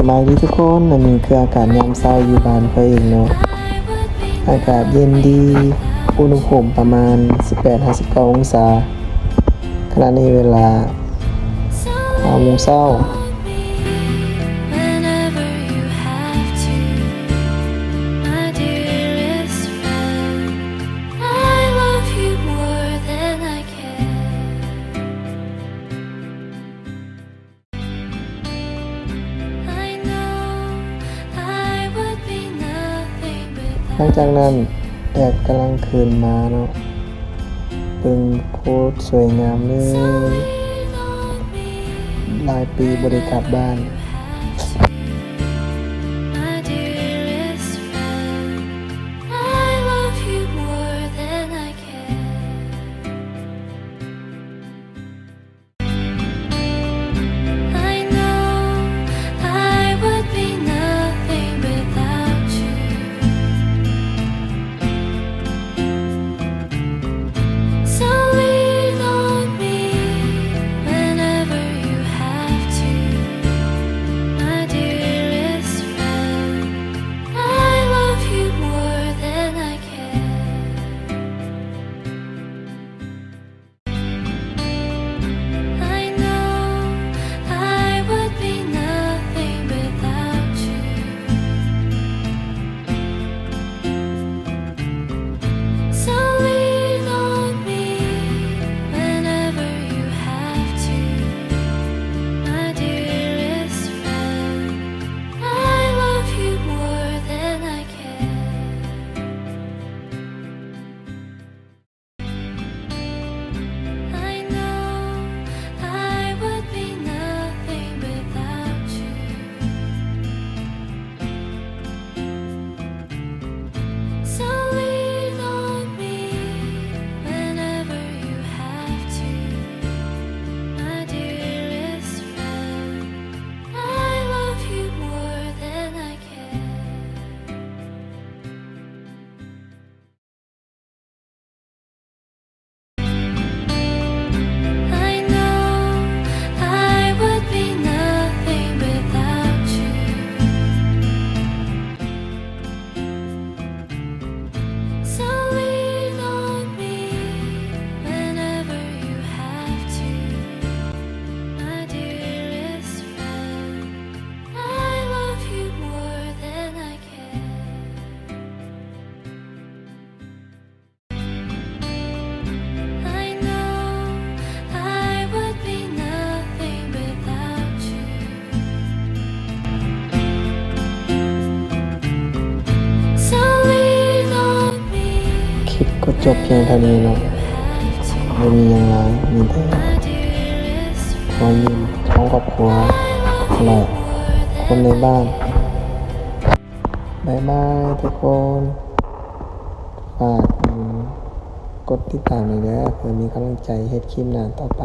บายดีทุกคนอันนี้คืออากาศยามเช้าอยู่บ้านเพื่อเองเนาะอากาศเย็นดีอุณหภูมิประมาณ 18-59 องศาขณะนี้เวลา5 โมงเช้าหลังจากนั้นแดดกำลังขึ้นมาเนาะเป็นโคตรสวยงามเลยหลายปีบริกลับบ้านก็จบเพียงเท่านี้เนาะไม่มีอย่างไรมีแต่ขอยิ้มของครอบครัวและคนในบ้านบายบายทุกคนฝากกดติดตามหน่อยนะเพื่อมีกำลังใจเฮ็ดคลิปหน้าต่อไป